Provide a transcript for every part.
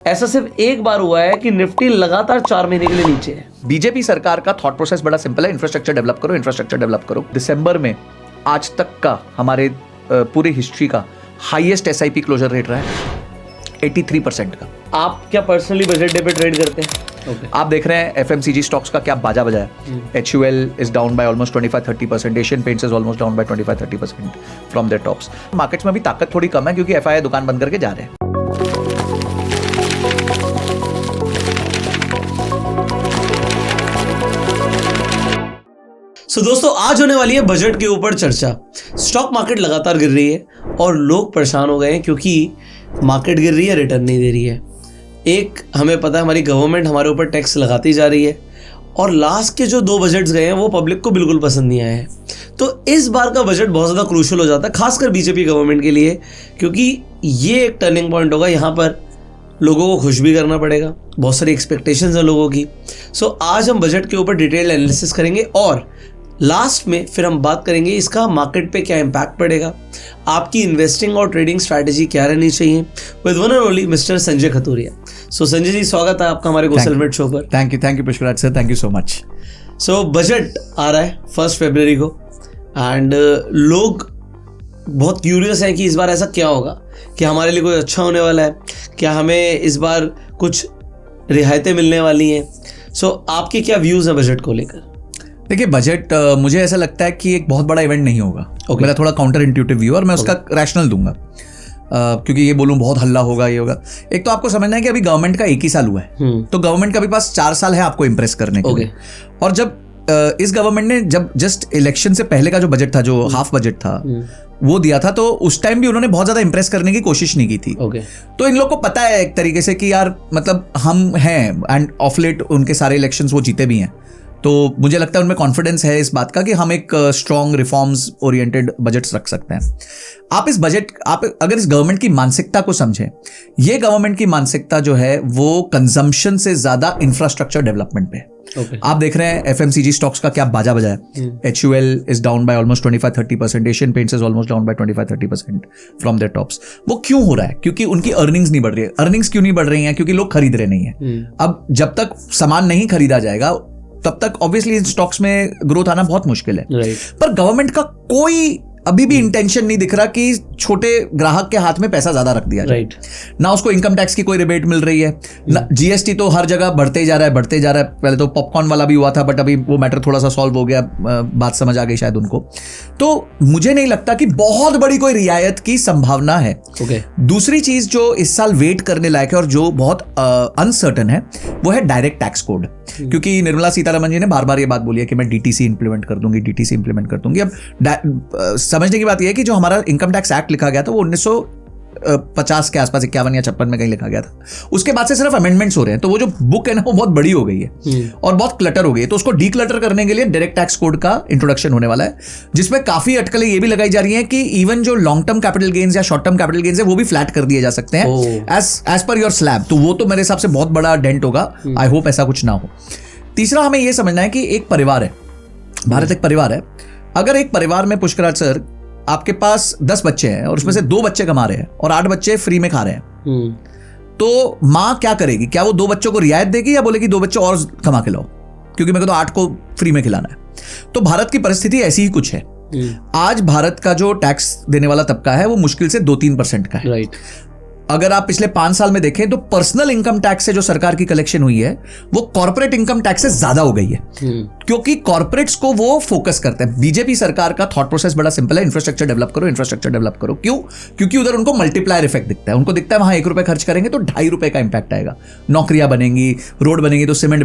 ऐसा सिर्फ एक बार हुआ है कि निफ्टी लगातार 4 महीने के लिए नीचे है। बीजेपी सरकार का थॉट प्रोसेस बड़ा सिंपल है, इंफ्रास्ट्रक्चर डेवलप करो, इंफ्रास्ट्रक्चर डेवलप करो। दिसंबर में आज तक का हमारे पूरी हिस्ट्री का हाईएस्ट एसआईपी क्लोजर रेट रहा है 83% का। आप क्या पर्सनली बजट डे पे ट्रेड करते हैं? आप देख रहे हैं एफएमसीजी स्टॉक्स का क्या बाजा बजा है। HUL is down by almost 25-30%, Asian Paints is almost down by 25-30% from their tops. Markets में भी ताकत थोड़ी कम है क्योंकि एफआई दुकान बंद करके जा रहे हैं। दोस्तों आज होने वाली है बजट के ऊपर चर्चा। स्टॉक मार्केट लगातार गिर रही है और लोग परेशान हो गए हैं क्योंकि मार्केट गिर रही है, रिटर्न नहीं दे रही है। एक हमें पता है हमारी गवर्नमेंट हमारे ऊपर टैक्स लगाती जा रही है और लास्ट के जो 2 बजट्स गए हैं वो पब्लिक को बिल्कुल पसंद नहीं आए हैं। तो इस बार का बजट बहुत ज़्यादा क्रूशल हो जाता है, खासकर बीजेपी गवर्नमेंट के लिए, क्योंकि ये एक टर्निंग पॉइंट होगा। यहाँ पर लोगों को खुश भी करना पड़ेगा, बहुत सारी एक्सपेक्टेशंस हैं लोगों की। आज हम बजट के ऊपर डिटेल एनालिसिस करेंगे और लास्ट में फिर हम बात करेंगे इसका मार्केट पे क्या इम्पैक्ट पड़ेगा, आपकी इन्वेस्टिंग और ट्रेडिंग स्ट्रैटेजी क्या रहनी चाहिए, with one and only mister Sanjay Khaturia. Sanjay ji, स्वागत है आपका हमारे गोसेलमेट शो पर। Thank you Pushkaraj sir, thank you so much. Budget आ रहा है 1 फरवरी को एंड लोग बहुत क्यूरियस हैं कि इस बार ऐसा क्या होगा, क्या हमारे लिए कोई अच्छा होने वाला है, क्या हमें इस बार कुछ रियायतें मिलने वाली हैं। आपके क्या व्यूज़ हैं बजट को लेकर? देखिए, बजट मुझे ऐसा लगता है कि एक बहुत बड़ा इवेंट नहीं होगा। मेरा थोड़ा काउंटर इंट्यूटिव व्यू और मैं उसका रैशनल दूंगा, क्योंकि ये बोलूं बहुत हल्ला होगा, ये होगा। एक तो आपको समझना है कि अभी गवर्नमेंट का 1 ही साल हुआ है, तो गवर्नमेंट का भी पास 4 साल है आपको इम्प्रेस करने के लिए। और जब इस गवर्नमेंट ने जब जस्ट इलेक्शन से पहले का जो बजट था, जो हाफ बजट था, वो दिया था, तो उस टाइम भी उन्होंने बहुत ज्यादा इंप्रेस करने की कोशिश नहीं की थी। तो इन लोग को पता है एक तरीके से कि यार मतलब हम हैं, एंड ऑफ लेट उनके सारे इलेक्शंस वो जीते भी हैं। तो मुझे लगता है उनमें कॉन्फिडेंस है इस बात का कि हम एक स्ट्रॉन्ग रिफॉर्म्स ओरिएंटेड बजट्स रख सकते हैं। आप अगर इस गवर्नमेंट की मानसिकता को समझें, ये गवर्नमेंट की मानसिकता जो है वो कंजम्पशन से ज्यादा इंफ्रास्ट्रक्चर डेवलपमेंट पे है। आप देख रहे हैं एफएमसीजी स्टॉक्स का क्या बाजा बजा है। HUL is down by almost 25-30%, Asian Paints is almost down by 25-30% from their tops. वो क्यों हो रहा है? क्योंकि उनकी अर्निंग्स नहीं बढ़ रही है। अर्निंग्स क्यों नहीं बढ़ रही हैं? क्योंकि लोग खरीद रहे नहीं है। अब जब तक सामान नहीं खरीदा जाएगा तब तक ऑब्वियसली इन स्टॉक्स में ग्रोथ आना बहुत मुश्किल है। पर गवर्नमेंट का कोई अभी भी इंटेंशन नहीं दिख रहा कि छोटे ग्राहक के हाथ में पैसा ज्यादा रख दिया जाए। ना उसको इनकम टैक्स की कोई रिबेट मिल रही है, ना GST तो हर जगह बढ़ते जा रहा है। पहले तो पॉपकॉर्न वाला भी हुआ था, बट अभी वो मैटर थोड़ा सा सॉल्व हो गया, बात समझ आ गई शायद उनको। तो मुझे नहीं लगता कि बहुत बड़ी कोई रियायत की संभावना है। दूसरी चीज जो इस साल वेट करने लायक है और जो बहुत अनसर्टन है, वो है डायरेक्ट टैक्स कोड। क्योंकि निर्मला सीतारमण जी ने बार बार ये बात बोली है कि मैं DTC इंप्लीमेंट कर दूंगी। अब समझने की बात यह है कि जो हमारा इनकम टैक्स एक्ट लिखा गया था वो 1950 के आसपास 51 या 56 में कहीं लिखा गया था। उसके बाद से सिर्फ अमेंडमेंट्स हो रहे हैं, तो वो जो बुक है ना वो बहुत बड़ी हो गई है और बहुत क्लटर हो गई है। तो उसको डीक्लटर करने के लिए डायरेक्ट टैक्स कोड का इंट्रोडक्शन होने वाला है, जिसमें काफी अटकलें ये भी लगाई जा रही हैं कि इवन जो लॉन्ग टर्म कैपिटल गेन्स या शॉर्ट टर्म कैपिटल गेन्स है वो भी फ्लैट कर दिए जा सकते हैं एज पर योर स्लैब। तो वो तो मेरे हिसाब से बहुत बड़ा डेंट होगा। आई होप ऐसा कुछ ना हो। तीसरा, हमें यह समझना है कि एक परिवार है, भारत एक परिवार है। अगर एक परिवार में पुष्कराज सर आपके पास 10 बच्चे हैं और उसमें से 2 बच्चे कमा रहे हैं और 8 बच्चे फ्री में खा रहे हैं, तो माँ क्या करेगी? क्या वो 2 बच्चों को रियायत देगी या बोलेगी 2 बच्चे और कमा के लाओ, क्योंकि मेरे को तो 8 को फ्री में खिलाना है? तो भारत की परिस्थिति ऐसी ही कुछ है। आज भारत का जो टैक्स देने वाला तबका है वो मुश्किल से 2-3% का है। अगर आप पिछले 5 साल में देखें तो पर्सनल इनकम टैक्स से जो सरकार की कलेक्शन हुई है वो कॉर्पोरेट इनकम टैक्स से ज्यादा हो गई है, क्योंकि कॉर्पोरेट्स को वो फोकस करते हैं। बीजेपी सरकार का थॉट प्रोसेस बड़ा सिंपल है, इंफ्रास्ट्रक्चर डेवलप करो। क्यों? क्योंकि उधर उनको मल्टीप्लायर इफेक्ट दिखता है। उनको दिखता है वहां 1 रुपए खर्च करेंगे तो 2.5 रुपए का इंपैक्ट आएगा। नौकरियां बनेंगी, रोड बनेगी तो सीमेंट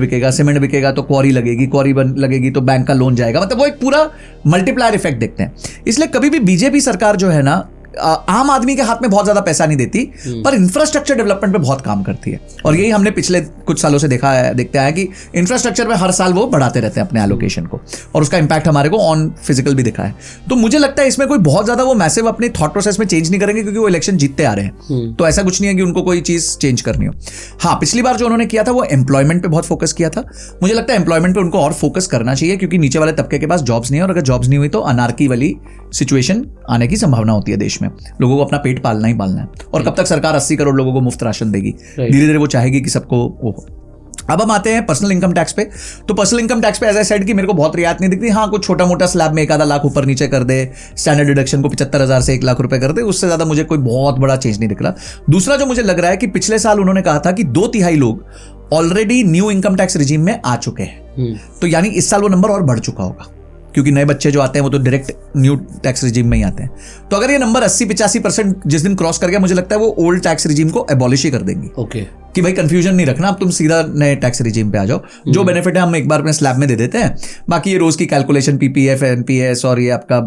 बिकेगा तो क्वारी लगेगी तो बैंक का लोन जाएगा। मतलब वो एक पूरा मल्टीप्लायर इफेक्ट देखते हैं। इसलिए कभी भी बीजेपी सरकार जो है ना आम आदमी के हाथ में बहुत ज्यादा पैसा नहीं देती, पर इंफ्रास्ट्रक्चर डेवलपमेंट पे बहुत काम करती है। और यही हमने पिछले कुछ सालों से देखते हैं कि इंफ्रास्ट्रक्चर में हर साल वो बढ़ाते रहते हैं अपने एलोकेशन को, और उसका इंपैक्ट हमारे को ऑन फिजिकल भी दिखा है। तो मुझे लगता है इसमें कोई बहुत ज्यादा वो मैसिव अपने थॉट प्रोसेस में चेंज नहीं करेंगे, क्योंकि वो इलेक्शन जीतते आ रहे हैं। तो ऐसा कुछ नहीं है कि उनको कोई चीज चेंज करनी हो। हाँ, पिछली बार जो उन्होंने किया था वो एम्प्लॉयमेंट पे बहुत फोकस किया था। मुझे लगता है एम्प्लॉयमेंट पे उनको और फोकस करना चाहिए, क्योंकि नीचे वाले तबके के पास जॉब्स नहीं है, और अगर जॉब्स नहीं हुई तो अनार्की वाली सिचुएशन आने की संभावना होती है देश में। में, लोगों को अपना पेट पालना ही पालना है। और कब तक सरकार 80 करोड़ लोगों को मुफ्त राशन देगी? धीरे धीरे वो चाहेगी कि सबको वो हो। अब हम आते हैं पर्सनल इनकम टैक्स पे। तो पर्सनल इनकम टैक्स पे एज आई सेड कि मेरे को बहुत रियायत नहीं दिखती। हाँ, कुछ छोटा मोटा स्लैब में 1 आधा लाख ऊपर नीचे कर दे, स्टैंडर्ड डिडक्शन को 75,000 से 1 लाख रुपए कर दे, उससे ज्यादा मुझे कोई बहुत बड़ा चेंज नहीं दिख रहा। दूसरा जो मुझे लग रहा है कि पिछले साल उन्होंने कहा था कि 2/3 लोग already knew income tax regime में आ चुके हैं, तो यानी इस साल वो नंबर और बढ़ चुका होगा, क्योंकि नए बच्चे जो आते हैं वो तो डायरेक्ट न्यू टैक्स रिजीम में ही आते हैं। तो अगर ये नंबर 80-85% जिस दिन क्रॉस कर गया, मुझे लगता है वो ओल्ड टैक्स रिजीम को एबॉलिश ही कर देंगे। ओके, कि भाई कंफ्यूजन नहीं रखना, अब तुम सीधा नए टैक्स रिजीम पे आ जाओ। जो बेनिफिट है हम एक बार अपने स्लैब में दे देते हैं, बाकी ये रोज की कैलकुलेशन पीपीएफ, एनपीएस और ये आपका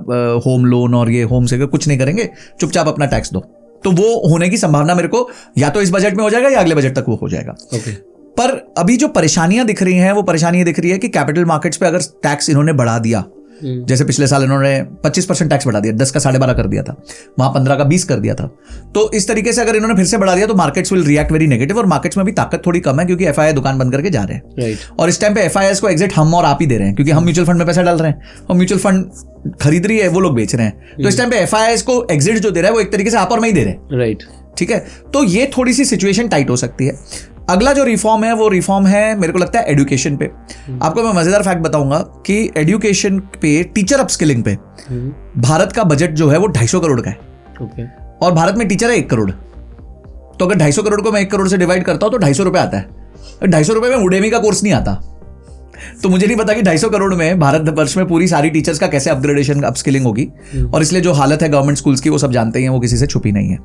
होम लोन और ये होम से कुछ नहीं करेंगे, चुपचाप अपना टैक्स दो। तो वो होने की संभावना मेरे को या तो इस बजट में हो जाएगा या अगले बजट तक वो हो जाएगा। ओके। पर अभी जो परेशानियां दिख रही हैं, वो परेशानी दिख रही है कि कैपिटल मार्केट्स पे अगर टैक्स इन्होंने बढ़ा दिया, जैसे पिछले साल इन्होंने 25% टैक्स बढ़ा दिया, 10 का 12.5 कर दिया था, वहां 15 का 20 कर दिया था, तो इस तरीके से अगर इन्होंने फिर से बढ़ा दिया तो markets will react very negative. और मार्केट्स में भी ताकत थोड़ी कम है, क्योंकि एफआईआई दुकान बंद करके जा रहे हैं। और इस टाइम पे एफआईआईएस को एग्जिट हम और आप ही दे रहे हैं, क्योंकि हम म्यूचुअल फंड में पैसा डाल रहे हैं और म्यूचुअल फंड खरीद रही है, वो लोग बेच रहे हैं। तो इस टाइम पे एफआईआईएस को एग्जिट जो दे रहा है वो एक तरीके से आप और मैं ही दे रहे हैं। राइट, ठीक है। तो ये थोड़ी सी सिचुएशन टाइट हो सकती है। अगला जो रिफॉर्म है वो रिफॉर्म है मेरे को लगता है एजुकेशन पे। आपको मैं मजेदार फैक्ट बताऊंगा कि एजुकेशन पे, टीचर अपस्किलिंग पे भारत का बजट जो है वो 250 करोड़ का है। ओके। और भारत में टीचर है 1 करोड़। तो अगर 250 करोड़ को मैं 1 करोड़ से डिवाइड करता हूं तो 250 रुपए आता है। 250 रुपए में उडेमी का कोर्स नहीं आता। तो मुझे नहीं पता कि 250 करोड़ में भारत वर्ष में पूरी सारी टीचर्स का कैसे अपग्रेडेशन, अपस्किलिंग होगी। और इसलिए जो हालत है गवर्नमेंट स्कूल्स की वो सब जानते हैं, वो किसी से छुपी नहीं है।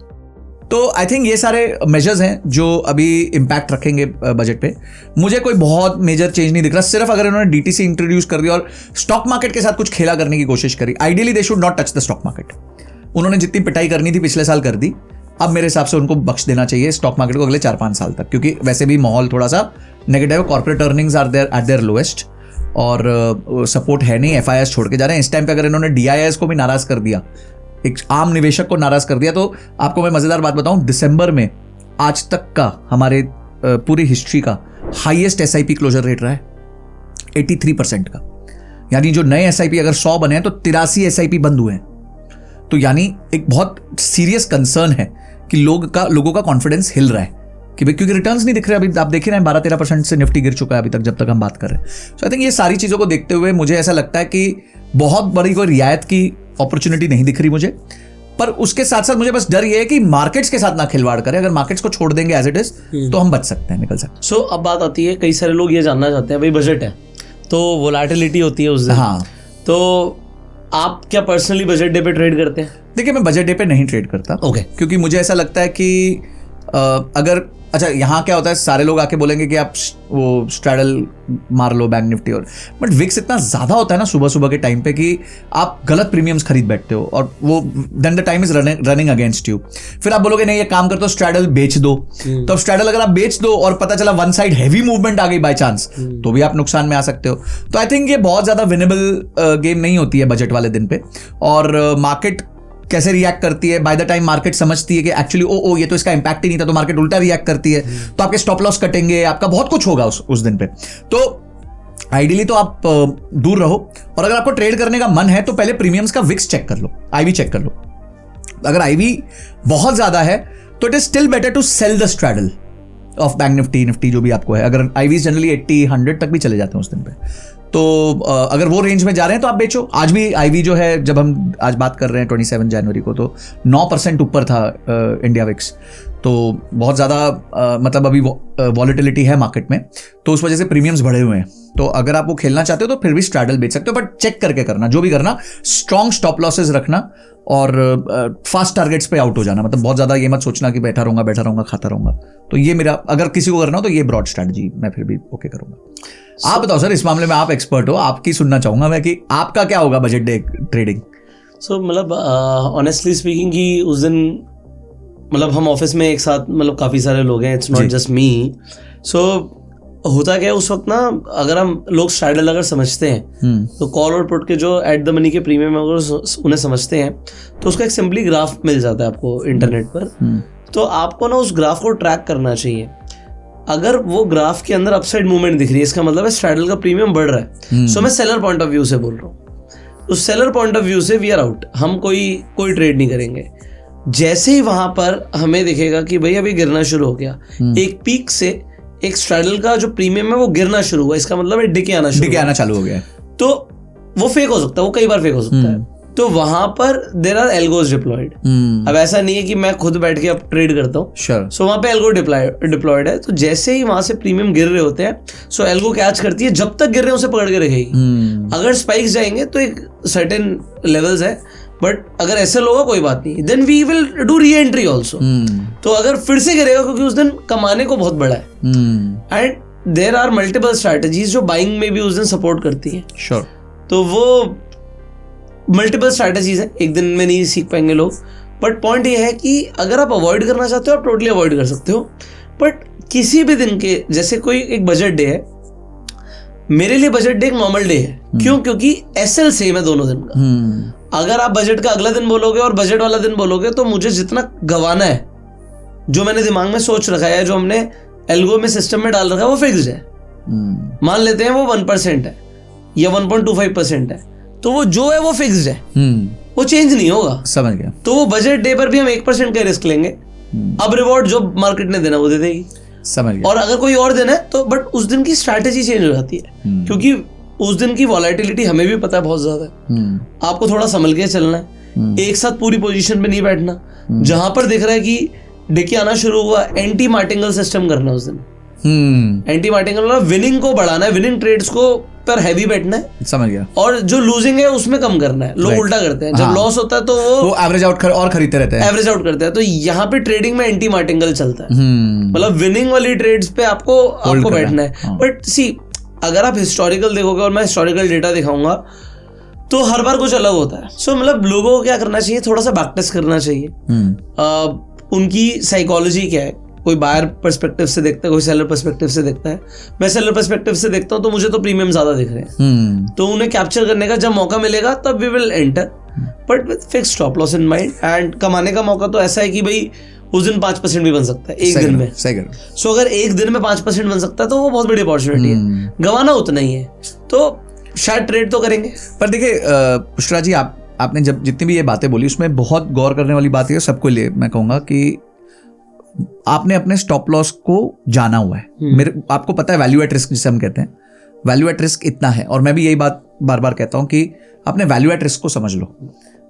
तो आई थिंक ये सारे मेजर्स हैं जो अभी इम्पैक्ट रखेंगे बजट पे। मुझे कोई बहुत मेजर चेंज नहीं दिख रहा। सिर्फ अगर इन्होंने डीटीसी इंट्रोड्यूस कर दिया और स्टॉक मार्केट के साथ कुछ खेला करने की कोशिश करी, ideally they should not touch the stock market. उन्होंने जितनी पिटाई करनी थी पिछले साल कर दी, अब मेरे हिसाब से उनको बख्श देना चाहिए स्टॉक मार्केट को अगले 4-5 साल तक, क्योंकि वैसे भी माहौल थोड़ा सा नेगेटिव है। Corporate earnings are there at their lowest और सपोर्ट है नहीं। एफआईआईएस छोड़ के जा रहे हैं। इस टाइम पे अगर इन्होंने डीआईआईएस को भी नाराज कर दिया, एक आम निवेशक को नाराज कर दिया, तो आपको मैं मजेदार बात बताऊं, दिसंबर में आज तक का हमारे पूरी हिस्ट्री का हाईएस्ट एसआईपी क्लोजर रेट रहा है 83% का। यानी जो नए एसआईपी अगर 100 बने हैं तो 83 एसआईपी बंद हुए हैं। तो यानी एक बहुत सीरियस कंसर्न है कि लोगों का कॉन्फिडेंस हिल रहा है कि भाई, क्योंकि रिटर्न्स नहीं दिख रहे। अभी आप देख रहे हैं 12-13% से निफ्टी गिर चुका है अभी तक, जब तक हम बात कर रहे हैं। सो आई थिंक ये सारी चीजों को देखते हुए मुझे ऐसा लगता है कि बहुत बड़ी कोई रियायत की अपॉर्चुनिटी नहीं दिख रही मुझे। पर उसके साथ साथ मुझे बस डर ये है कि मार्केट्स के साथ ना खिलवाड़ करें। अगर मार्केट्स को छोड़ देंगे एज इट इज तो हम बच सकते हैं, निकल सकते हैं। सो अब बात आती है, कई सारे लोग ये जानना चाहते हैं, भाई बजट है तो वोलेटिलिटी होती है उस दिन। हाँ, तो आप क्या पर्सनली बजट डे पे ट्रेड करते हैं? देखिए, मैं बजट डे पे नहीं ट्रेड करता। ओके। क्योंकि मुझे ऐसा लगता है कि अगर अच्छा, यहाँ क्या होता है, सारे लोग आके बोलेंगे कि आप वो स्ट्रैडल मार लो बैंक निफ्टी और, बट विक्स इतना ज्यादा होता है ना सुबह सुबह के टाइम पे कि आप गलत प्रीमियम्स खरीद बैठते हो और वो then the time is running against you. फिर आप बोलोगे नहीं, ये काम करते हो स्ट्रैडल बेच दो। तो अब स्ट्रैडल अगर आप बेच दो और पता चला वन साइड हैवी मूवमेंट आ गई बाय चांस, तो भी आप नुकसान में आ सकते हो। तो आई थिंक ये बहुत ज्यादा विनेबल गेम नहीं होती है बजट वाले दिन पे। और मार्केट कैसे रिएक्ट करती है, बाय द टाइम मार्केट समझती है कि एक्चुअली ओ ये तो इसका इंपैक्ट ही नहीं था, तो मार्केट उल्टा रिएक्ट करती है। तो आपके स्टॉप लॉस कटेंगे, आपका बहुत कुछ होगा उस दिन पे। तो आइडियली तो आप दूर रहो। और अगर आपको ट्रेड करने का मन है तो पहले प्रीमियम्स का विक्स चेक कर लो, आईवी चेक कर लो। अगर आईवी बहुत ज्यादा है तो it is still better to sell the straddle of bank Nifty जो भी आपको है। अगर आईवी जनरली 80-100 तक भी चले जाते हैं उस दिन पे, तो अगर वो रेंज में जा रहे हैं तो आप बेचो। आज भी आईवी जो है, जब हम आज बात कर रहे हैं 27 जनवरी को, तो 9% ऊपर था इंडिया विक्स। तो बहुत ज़्यादा मतलब अभी वॉलेटिलिटी है मार्केट में, तो उस वजह से प्रीमियम्स बढ़े हुए हैं। तो अगर आप वो खेलना चाहते हो तो फिर भी स्ट्रैडल बेच सकते हो, बट चेक करके करना। जो भी करना, स्ट्रॉन्ग स्टॉप लॉसेस रखना और फास्ट टारगेट्स पे आउट हो जाना। मतलब बहुत ज़्यादा ये मत सोचना कि बैठा रहूंगा खाता रहूंगा। तो ये मेरा, अगर किसी को करना हो तो ये ब्रॉड स्ट्रैटेजी मैं फिर भी ओके करूंगा। आप बताओ सर, इस मामले में आप एक्सपर्ट हो, आपकी सुनना चाहूंगा मैं कि आपका क्या होगा बजट डे ट्रेडिंग। सो मतलब ऑनेस्टली स्पीकिंग कि उस दिन मतलब हम ऑफिस में एक साथ मतलब काफ़ी सारे लोग हैं, इट्स नॉट जस्ट मी। सो होता क्या है उस वक्त ना, अगर हम लोग स्ट्रैडल अगर समझते हैं तो कॉल और पुट के जो एट द मनी के प्रीमियम अगर उन्हें समझते हैं तो उसका एक सिंपली ग्राफ मिल जाता है आपको इंटरनेट पर। तो आपको ना उस ग्राफ को ट्रैक करना चाहिए। अगर वो ग्राफ के अंदर अपसाइड मूवमेंट दिख रही है, इसका मतलब है स्ट्रैडल का प्रीमियम बढ़ रहा है। सो मैं सेलर पॉइंट ऑफ व्यू से बोल रहा हूँ। उस सेलर पॉइंट ऑफ व्यू से वी आर आउट, हम कोई ट्रेड नहीं करेंगे। जैसे ही वहां पर हमें दिखेगा कि भाई अभी गिरना शुरू हो गया, एक पीक से एक स्ट्रैडल का जो प्रीमियम है वो गिरना शुरू हुआ, इसका मतलब है डिके आना चालू हो गया, तो वो फेक हो सकता है, वो कई बार फेक हो सकता है। तो वहां पर देयर आर एल्गोज डिप्लॉयड। अब ऐसा नहीं है कि मैं खुद बैठ के अब ट्रेड करता हूँ, सो वहां पे एल्गो डिप्लॉयड है। तो जैसे ही वहां से प्रीमियम गिर रहे होते हैं, सो एल्गो कैच करती है, जब तक गिर रहे हैं उसे पकड़ के रखेगी। अगर स्पाइक्स जाएंगे तो एक सर्टेन लेवल्स है, बट अगर एसएल होगा कोई बात नहीं, then we will do reentry also. तो अगर फिर से गिरेगा, क्योंकि उस दिन कमाने को बहुत बड़ा है, and there are multiple strategies जो बाइंग में भी उस दिन सपोर्ट करती है। Sure. तो वो मल्टीपल स्ट्रैटेजीज है, एक दिन में नहीं सीख पाएंगे लोग, बट पॉइंट ये है कि अगर आप अवॉइड करना चाहते हो आप टोटली अवॉइड कर सकते हो, बट किसी भी दिन के, जैसे कोई एक बजट डे है, मेरे लिए बजट डे एक नॉर्मल डे है। क्यों? क्योंकि एसएल सेम है दोनों दिन का। अगर आप बजट का अगला दिन बोलोगे और बजट वाला दिन बोलोगे, तो मुझे जितना गंवाना है, जो मैंने दिमाग में सोच रखा है, जो हमने एल्गो में सिस्टम में डाल रखा है, वो फिक्स्ड है। मान लेते हैं वो 1% है या 1.25% है, तो वो जो है वो फिक्स्ड है, वो चेंज नहीं होगा। समझ गया। तो वो बजट डे पर भी हम 1% का रिस्क लेंगे, अब रिवॉर्ड जो मार्केट ने देना वो दे देगी। समझ गया। और अगर कोई और दिन है तो बट उस दिन की स्ट्रैटेजी चेंज हो जाती है, क्योंकि उस दिन की वॉलेटिलिटी हमें भी पता है बहुत ज्यादा है। आपको थोड़ा संभल के चलना है, एक साथ पूरी पोजीशन पे नहीं बैठना। जहां पर दिख रहा है कि डिके आना शुरू हुआ, एंटी मार्टिंगल सिस्टम करना है उस दिन। एंटी मार्टिंगल मतलब विनिंग को बढ़ाना है, विनिंग ट्रेड्स को पर हैवी बैठना है। समझ गया। और जो लूजिंग है उसमें कम करना है। लोग उल्टा करते हैं, जब लॉस होता है तो वो एवरेज आउट और खरीदते रहते हैं, एवरेज आउट करते हैं। तो यहाँ पे ट्रेडिंग में एंटी मार्टिंगल चलता है, मतलब विनिंग वाली ट्रेड्स पे आपको बैठना है। बट सी, अगर आप हिस्टोरिकल देखोगे और मैं हिस्टोरिकल डेटा दिखाऊंगा तो हर बार कुछ अलग होता है। सो मतलब लोगों को क्या करना चाहिए, थोड़ा सा बैक टेस्ट करना चाहिए। उनकी साइकोलॉजी क्या है, कोई बायर पर्सपेक्टिव से देखता है, कोई सेलर पर्सपेक्टिव से देखता है। मैं सेलर पर्सपेक्टिव से देखता हूँ तो मुझे तो प्रीमियम ज्यादा दिख रहे हैं, तो उन्हें कैप्चर करने का जब मौका मिलेगा तब we will enter, but with fixed stop loss in mind. And कमाने का मौका तो ऐसा है कि भाई उस दिन 5% भी बन सकता है एक दिन में। सो अगर एक दिन में 5% बन सकता है तो वो बहुत बड़ी अपॉर्चुनिटी है, गंवाना उतना ही है, तो शायद ट्रेड तो करेंगे। पर देखिए पुष्करा जी, आपने जब जितनी भी ये बातें बोली उसमें बहुत गौर करने वाली बात है सबको लिए, मैं कहूँगा कि आपने अपने स्टॉप लॉस को जाना हुआ है। आपको पता है वैल्यू एट रिस्क जिसे हम कहते हैं, वैल्यू एट रिस्क इतना है। और मैं भी यही बात बार बार कहता हूं कि अपने वैल्यू एट रिस्क को समझ लो,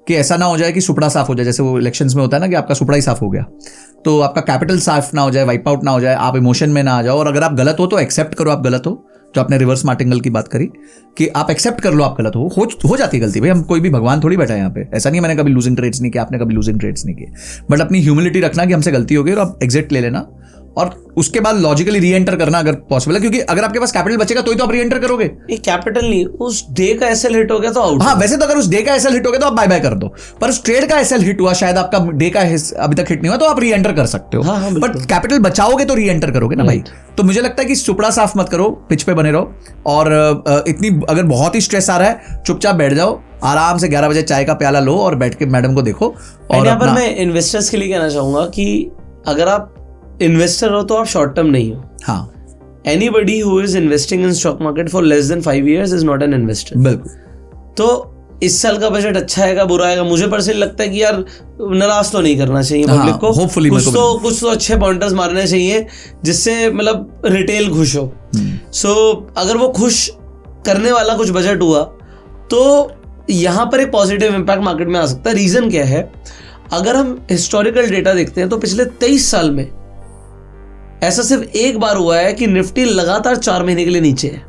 कि ऐसा ना हो जाए कि सुपड़ा साफ हो जाए, जैसे वो इलेक्शंस में होता है ना कि आपका सुपड़ा ही साफ हो गया, तो आपका कैपिटल साफ ना हो जाए, वाइप आउट ना हो जाए, आप इमोशन में ना आ जाओ। और अगर आप गलत हो तो एक्सेप्ट करो आप गलत हो, जो आपने रिवर्स मार्टिंगल की बात करी कि आप एक्सेप्ट कर लो आप गलत हो जाती है गलती। भाई हम कोई भी भगवान थोड़ी बैठा है यहाँ पे, ऐसा नहीं मैंने कभी लूजिंग ट्रेड्स नहीं किया, आपने कभी लूजिंग ट्रेड्स नहीं किए, बट अपनी ह्यूमिलिटी रखना कि हमसे गलती हो गई और आप एग्जिट ले लेना और उसके बाद लॉजिकली री एंटर करना अगर पॉसिबल है, क्योंकि अगर आपके पास कैपिटल बचेगा तो ही तो आप री एंटर करोगे। कैपिटल नहीं, उस डे का एसएल हिट हो गया तो आउट। हाँ, वैसे तो अगर उस डे का एसएल हिट हो गया तो आप बाय बाय कर दो, पर उस ट्रेड का एसएल हिट हुआ, शायद आपका डे का अभी तक हिट नहीं हुआ, तो आप री एंटर कर सकते हो। हाँ, बट कैपिटल बचाओगे तो री एंटर करोगे ना भाई। तो मुझे लगता है कि सुपड़ा साफ मत करो, पिच पे बने रहो, और इतनी अगर बहुत ही स्ट्रेस आ रहा है चुपचाप बैठ जाओ, आराम से 11 बजे चाय का प्याला लो और बैठ के मैडम को देखो। और यहाँ पर मैं इन्वेस्टर्स के लिए कहना चाहूंगा कि अगर आप इन्वेस्टर हो तो आप शॉर्ट टर्म नहीं हो। हाँ, anybody who is investing in stock market for less than 5 years is not an investor. बिल्कुल। तो इस साल का बजट अच्छा आएगा बुरा आएगा, मुझे पर्सनली लगता है कि यार नाराज तो नहीं करना चाहिए पब्लिक को। होपफुली कुछ तो अच्छे पॉइंटर्स मारने चाहिए जिससे मतलब रिटेल खुश हो। सो अगर वो खुश करने वाला कुछ बजट हुआ तो यहाँ पर एक पॉजिटिव इम्पैक्ट मार्केट में आ सकता है। रीजन क्या है, अगर हम हिस्टोरिकल डेटा देखते हैं तो पिछले 23 साल में ऐसा सिर्फ एक बार हुआ है कि निफ्टी लगातार 4 महीने के लिए नीचे है।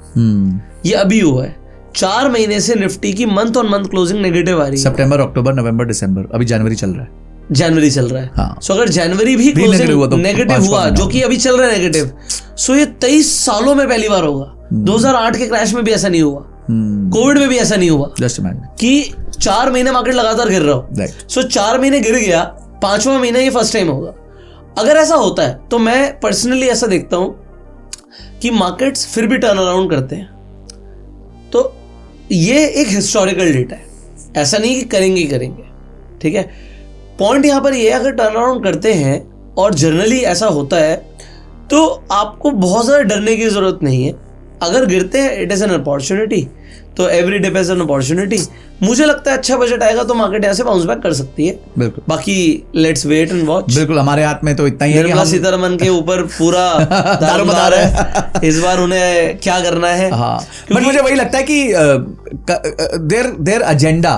ये अभी हुआ है, 4 महीने से निफ्टी की month on month closing negative आ रही है। सितंबर, अक्टूबर, नवंबर, दिसंबर, अभी जनवरी चल रहा है। हाँ। सो अगर जनवरी भी क्लोजिंग नेगेटिव हुआ, जो कि अभी चल रहा है नेगेटिव, सो ये 23 सालों में पहली बार होगा। 2008 के क्रैश में भी ऐसा नहीं हुआ, कोविड में भी ऐसा नहीं हुआ कि 4 महीने मार्केट लगातार गिर रहा हो। सो 4 महीने गिर गया, 5वां महीना ये फर्स्ट टाइम होगा। अगर ऐसा होता है तो मैं पर्सनली ऐसा देखता हूं कि मार्केट्स फिर भी टर्न अराउंड करते हैं। तो ये एक हिस्टोरिकल डेटा है, ऐसा नहीं कि करेंगे ही करेंगे, ठीक है। पॉइंट यहां पर ये है, अगर टर्न अराउंड करते हैं और जनरली ऐसा होता है तो आपको बहुत ज़्यादा डरने की ज़रूरत नहीं है। अगर गिरते हैं इट इज एन अपॉर्चुनिटी, तो every day is an opportunity. मुझे लगता है अच्छा बजट आएगा तो मार्केट यहाँ से बाउंस बैक कर सकती है। बिल्कुल, बाकी लेट्स वेट एंड वॉच। बिल्कुल, हमारे हाथ में तो इतना ही है कि निर्मला सीतारमन के ऊपर पूरा दारोमदार है इस बार, उन्हें क्या करना है। हाँ, बट मुझे वही लगता है कि देयर एजेंडा,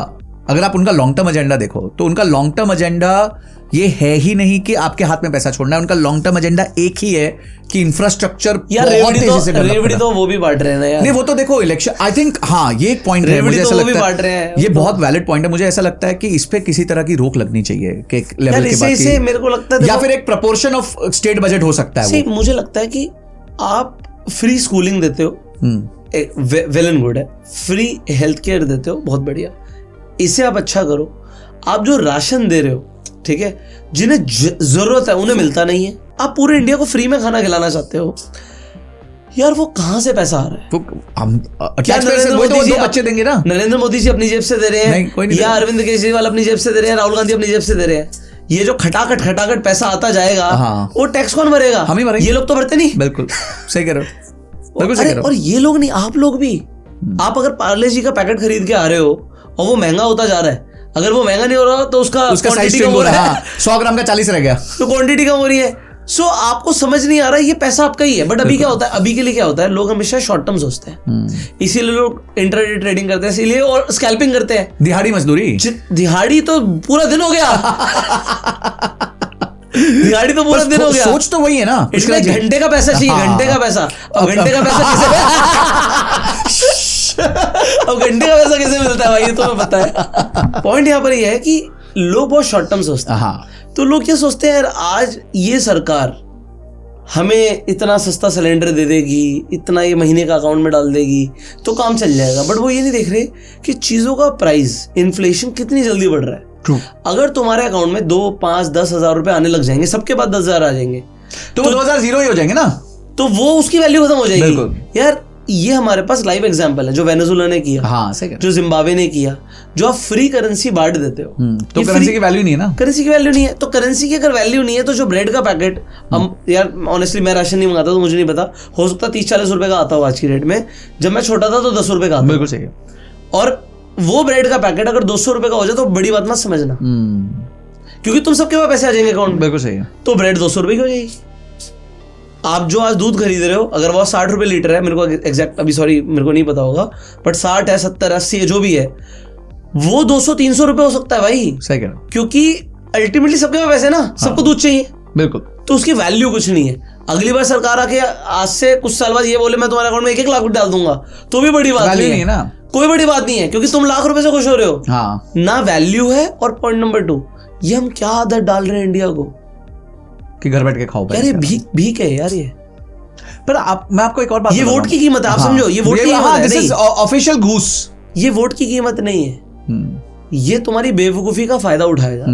अगर आप उनका लॉन्ग टर्म एजेंडा देखो तो उनका लॉन्ग टर्म एजेंडा ये है ही नहीं कि आपके हाथ में पैसा छोड़ना है। उनका लॉन्ग टर्म एजेंडा एक ही है कि इंफ्रास्ट्रक्चर रेवड़ी तो वो भी बांट रहे हैं यार। नहीं, वो तो देखो इलेक्शन, आई थिंक, हाँ ये एक पॉइंट है, मुझे ऐसा लगता है ये बहुत वैलिड पॉइंट है। मुझे ऐसा लगता है कि इस पे किसी तरह की रोक लगनी चाहिए कि एक लेवल के बाद मेरे को लगता है, या फिर एक प्रपोर्शन ऑफ स्टेट बजट हो सकता है। मुझे लगता है कि आप फ्री स्कूलिंग देते हो, वेल एंड गुड है, फ्री हेल्थ केयर देते हो, बहुत बढ़िया, इसे आप अच्छा करो। आप जो राशन दे रहे हो, ठीक है, जिन्हें जरूरत है उन्हें मिलता नहीं है, आप पूरे इंडिया को फ्री में खाना खिलाना चाहते हो यार, वो कहां से पैसा आ रहा है? क्या बच्चे देंगे ना? नरेंद्र मोदी जी अपनी जेब से दे रहे हैं, या अरविंद केजरीवाल अपनी जेब से दे रहे हैं, राहुल गांधी अपनी जेब से दे रहे हैं। ये जो खटाखट पैसा आता जाएगा, वो टैक्स कौन भरेगा? हम ही भरेंगे। ये लोग तो भरते नहीं। बिल्कुल सही कह रहे हो, बिल्कुल सही कह रहे हो। और ये लोग नहीं, आप लोग भी। आप अगर पार्ले जी का पैकेट खरीद के आ रहे हो और वो महंगा होता जा रहा है, अगर वो महंगा नहीं हो रहा तो उसका साइज कम हो रहा है, 100 ग्राम का 40 रह गया, तो क्वांटिटी कम हो रही है। सो आपको समझ नहीं आ रहा है ये पैसा आपका ही है। बट अभी क्या होता है, अभी के लिए क्या होता है, लोग हमेशा शॉर्ट टर्म सोचते हैं, इसीलिए लोग इंटरडे ट्रेडिंग करते हैं, इसीलिए और स्कैल्पिंग करते हैं। दिहाड़ी मजदूरी, दिहाड़ी तो पूरा दिन हो गया दिहाड़ी तो पूरा दिन हो गया। सोच तो वही है ना, इसमें घंटे का पैसा चाहिए, घंटे का पैसा। अब घंटे का पैसा कैसे अब घंटे का पैसा कैसे मिलता है भाई, ये तो पता है। पॉइंट यहाँ पर ये है कि लोग बहुत शॉर्ट टर्म सोचते हैं। तो लोग ये सोचते हैं यार, आज ये सरकार हमें इतना सस्ता सिलेंडर दे देगी, इतना ये महीने का अकाउंट में डाल देगी तो काम चल जाएगा। बट वो ये नहीं देख रहे कि चीजों का प्राइस, इन्फ्लेशन कितनी जल्दी बढ़ रहा है। अगर तुम्हारे अकाउंट में 2, 5, 10 हजार रुपए आने लग जाएंगे, सबके पास 10,000 आ जाएंगे, तो 2000 जीरो ही हो जाएंगे ना, तो वो उसकी वैल्यू खत्म हो जाएगी यार। ये हमारे पास लाइव एग्जांपल है, जो वेनेजुएला ने किया, हाँ, सही है, जो जिम्बाब्वे ने किया। जो आप फ्री करेंसी बांट देते हो, तो करेंसी की वैल्यू नहीं है ना, करेंसी की वैल्यू नहीं है। तो करेंसी की अगर वैल्यू नहीं है तो जो ब्रेड का पैकेट, हम यार ऑनेस्टली मैं राशन नहीं मंगाता तो मुझे नहीं पता, हो सकता 30-40 रुपए का आता हो आज की रेट में। जब मैं छोटा था तो 10 रुपए का आता। बिल्कुल सही है। और वो ब्रेड का पैकेट अगर 200 रुपए का हो जाए तो बड़ी बात मत समझना, क्योंकि तुम सबके पास पैसे आ जाएंगे अकाउंट में। बिल्कुल सही है। तो ब्रेड 200 रुपए की हो जाएगी। आप जो आज दूध खरीद रहे हो, अगर वो 60 रुपए लीटर है, मेरे को एग्जैक्ट अभी सॉरी मेरे को नहीं पता होगा, बट 60 है, 70, 80 है, जो भी है, वो 200-300 रुपए हो सकता है भाई। सही कह रहे हो, क्योंकि अल्टीमेटली सबके पास पैसे ना, सबको दूध चाहिए। बिल्कुल। तो उसकी वैल्यू कुछ नहीं है। अगली बार सरकार आके आज से कुछ साल बाद ये बोले मैं तुम्हारे अकाउंट में 1-1 लाख डाल दूंगा, तो भी बड़ी बात नहीं है ना, कोई बड़ी बात नहीं है, क्योंकि तुम लाख रुपए से खुश हो रहे हो। हाँ। ना वैल्यू है। और पॉइंट नंबर 2, ये हम क्या आदत डाल रहे हैं इंडिया को कि घर बैठ के खाओ यार, ये भीख है यार ये। पर मैं आपको एक और बात, ये वोट की कीमत है, आप समझो, ये वोट की कीमत है, दिस इज ऑफिशियल घूस। ये वोट की कीमत नहीं है, ये तुम्हारी बेवकूफी का फायदा उठाएगा।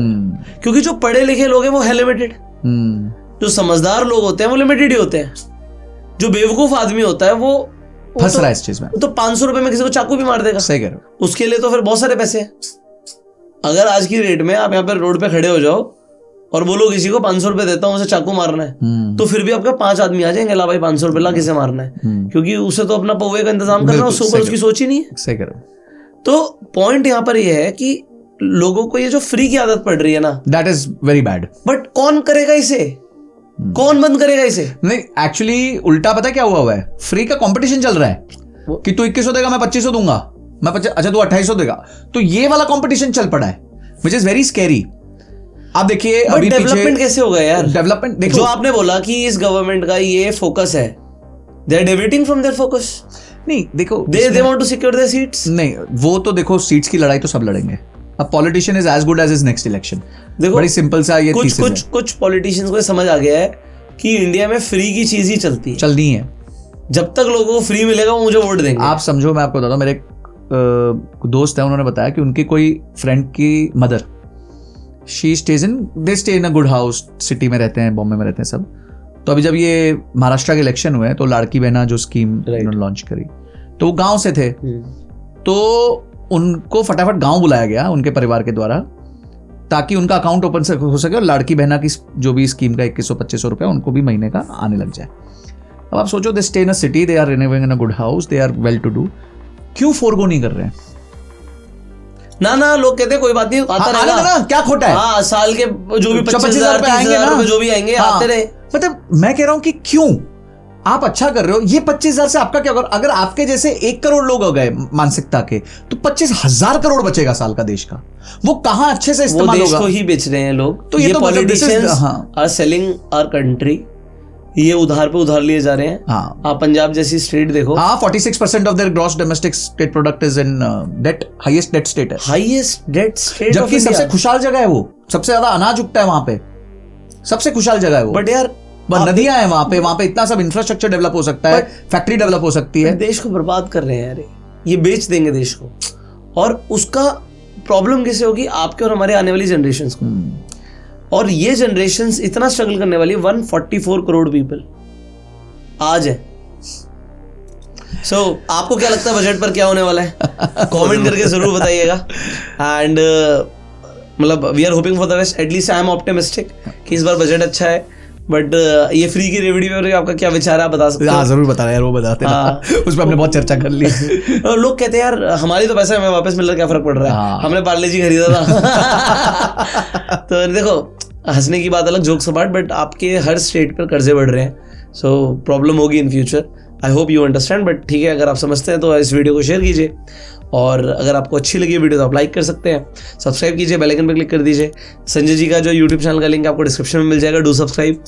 क्योंकि जो पढ़े लिखे लोग हैं वो है लिमिटेड, जो समझदार लोग होते हैं वो लिमिटेड ही होते हैं। जो बेवकूफ आदमी होता है वो फंस रहा है इस चीज में, तो 500 रुपए में किसी को चाकू भी मार देगा। सही कह रहे हो। उसके लिए तो फिर बहुत सारे पैसे हैं। अगर आज की रेट में आप यहाँ पे रोड पे खड़े हो जाओ और बोलो किसी को 500 रुपए देता हूँ, उसे चाकू मारना है, तो फिर भी आपके 5 आदमी आ जाएंगे, ला भाई 500 रुपए ला, किसे मारना है, क्योंकि उसे तो अपना पौवे का इंतजाम करना, उसके ऊपर उसकी सोच ही नहीं है। सही करो। तो पॉइंट यहाँ पर यह है कि लोगों को ये जो फ्री की आदत पड़ रही है ना, that is very bad. But कौन करेगा इसे, कौन बंद करेगा इसे? नहीं, एक्चुअली उल्टा पता क्या हुआ है, फ्री का कंपटीशन चल रहा है कि तू 2100 देगा, मैं 2500 दूंगा, मैं अच्छा तू 2800 देगा, तो ये वाला कंपटीशन चल पड़ा है, व्हिच इज वेरी स्कैरी। आप देखिए अभी डेवलपमेंट कैसे होगा यार, डेवलपमेंट देखो, जो आपने बोला कि इस गवर्नमेंट का ये फोकस है, they are deviating from their focus. नहीं देखो, they want to secure their seats. नहीं, वो तो देखो सीट्स की लड़ाई तो सब लड़ेंगे। अब politician is as good as his next election. देखो बड़ी सिंपल सा ये थीसिस है। कुछ पॉलिटिशियंस को समझ आ गया है कि इंडिया में फ्री की चीज ही चलनी है। जब तक लोगों को फ्री मिलेगा वो मुझे वोट देंगे। आप समझो, मैं आपको बताता हूँ, मेरे एक दोस्त है, उन्होंने बताया कि उनकी कोई फ्रेंड की mother, they stay in a good house, city में रहते हैं, बॉम्बे में रहते हैं सब। तो अभी जब ये महाराष्ट्र के इलेक्शन हुए तो लाड़की बहना जो स्कीम उन्होंने लॉन्च करी, तो वो गांव से थे, तो उनको फटाफट गांव बुलाया गया उनके परिवार के द्वारा, ताकि उनका अकाउंट ओपन हो सके और लाड़की बहना की जो भी स्कीम का 2100-2500 रुपया उनको भी महीने का आने लग जाए। अब आप सोचो, they stay in a city, they are living in a good house, they are well to do, क्यों फोरगो नहीं कर रहे हैं? ना लोग कहते हैं कोई बात नहीं, आता रहेगा ना, क्या खोटा है? हाँ, साल के जो भी 25,000 रुपए आएंगे ना, जो भी आएंगे आते रहे। मतलब मैं कह रहा हूं कि क्यों आप अच्छा कर रहे हो, ये 25,000 से आपका क्या होगा? अगर आपके जैसे 1 करोड़ लोग हो गए मानसिकता के, तो 25,000 करोड़ बचेगा साल का देश का। वो कहां अच्छे से इस्तेमाल होगा? देश को ही बेच रहे हैं लोग। तो ये politicians are selling our country, ये उधार पे उधार लिए जा रहे हैं। हाँ, आप पंजाब जैसी स्टेट देखो, हाँ, 46% of their gross domestic state product is in debt, highest debt state है, हाईएस्ट डेट स्टेट, जबकि सबसे खुशहाल जगह है वो, सबसे ज्यादा अनाज उगता है वहां पे, सबसे खुशहाल जगह है वो। बट यार नदियां हैं वहां पे इतना सब इंफ्रास्ट्रक्चर डेवलप हो सकता है, फैक्ट्री डेवलप हो सकती है। देश को बर्बाद कर रहे हैं यार, ये बेच देंगे देश को, और उसका प्रॉब्लम कैसे होगी? आपके और हमारे आने वाली जनरेशंस को। और ये जनरेशंस इतना स्ट्रगल करने वाली है, 144 करोड़ पीपल आज है। सो आपको क्या लगता है बजट पर क्या होने वाला है? कमेंट करके जरूर बताइएगा। एंड मतलब we are hoping for the best, at least I am optimistic कि इस बार बजट अच्छा है। बट ये फ्री की वीडियो में आपका क्या विचार है, आप बता सकते हैं? जरूर बता रहे यार, वो बताते हैं, उस पर हमने बहुत चर्चा कर ली। लोग कहते हैं यार हमारी तो पैसा हमें वापस मिल रहा है, क्या फर्क पड़ रहा है, हमने पार्ले जी खरीदा था। तो देखो, हंसने की बात अलग, जोक्स अपार्ट, बट आपके हर स्टेट पर कर्जे बढ़ रहे हैं, सो प्रॉब्लम होगी in future. I hope you understand. But ठीक है, अगर आप समझते हैं तो इस वीडियो को शेयर कीजिए, और अगर आपको अच्छी लगी वीडियो तो आप लाइक कर सकते हैं, सब्सक्राइब कीजिए, बेल आइकन पर क्लिक कर दीजिए। संजय जी का जो यूट्यूब चैनल का लिंक आपको डिस्क्रिप्शन में मिल जाएगा, do subscribe.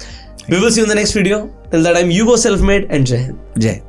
We will see you in the next video, till that time you go self made and Jai Hind. जय।